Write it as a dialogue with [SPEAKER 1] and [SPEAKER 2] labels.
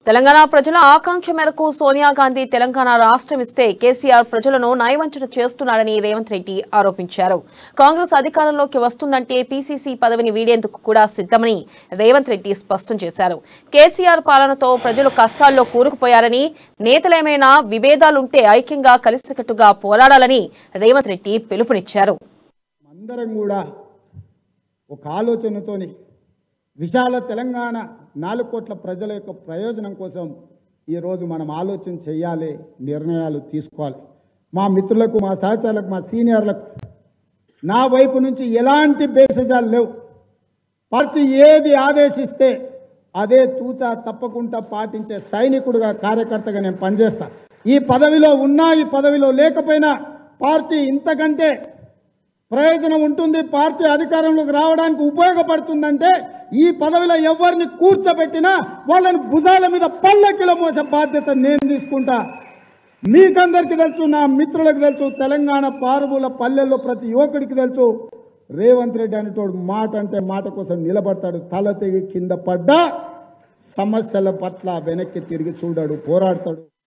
[SPEAKER 1] తెలంగాణ ప్రజల ఆకాంక్ష మేరకు సోనియా గాంధీ తెలంగాణ రాష్ట్రం ఇస్తే కేసీఆర్ ప్రజలను నయవంచన చేస్తున్నారని రేవంత్ రెడ్డి ఆరోపించారు. కాంగ్రెస్ అధికారంలోకి వస్తుందంటే పీసీసీ పదవిని వీడేందుకు కూడా సిద్ధమని రేవంత్ రెడ్డి స్పష్టం చేశారు. కేసీఆర్ పాలనతో ప్రజలు కష్టాల్లో కూరుకుపోయారని, నేతలేమైనా విభేదాలుంటే ఐక్యంగా కలిసికట్టుగా పోరాడాలని రేవంత్ రెడ్డి పిలుపునిచ్చారు.
[SPEAKER 2] అందరం కూడా ఒక ఆలోచనతోని విశాల తెలంగాణ 4 కోట్ల ప్రజల యొక్క ప్రయోజనం కోసం ఈరోజు మనం ఆలోచన చేయాలి, నిర్ణయాలు తీసుకోవాలి. మా మిత్రులకు, మా సహచరులకు, మా సీనియర్లకు నా వైపు నుంచి ఎలాంటి బేసజాలు లేవు. పార్టీ ఏది ఆదేశిస్తే అదే తూచా తప్పకుండా పాటించే సైనికుడిగా, కార్యకర్తగా నేను పనిచేస్తా. ఈ పదవిలో ఉన్నా, ఈ పదవిలో లేకపోయినా పార్టీ ఇంతకంటే ప్రయోజనం ఉంటుంది, పార్టీ అధికారంలోకి రావడానికి ఉపయోగపడుతుందంటే ఈ పదవిలో ఎవరిని కూర్చోబెట్టినా వాళ్ళని భుజాల మీద పల్లకిలో మోసే బాధ్యత నేను తీసుకుంటా. మీకందరికీ తెలుసు, నా మిత్రులకు తెలుసు, తెలంగాణ పారుమూల పల్లెల్లో ప్రతి యువకుడికి తెలుసు, రేవంత్ రెడ్డి అనేటోడు మాట అంటే మాట కోసం నిలబడతాడు. తల తెగి కింద పడ్డా సమస్యల పట్ల వెనక్కి తిరిగి చూడాడు, పోరాడతాడు.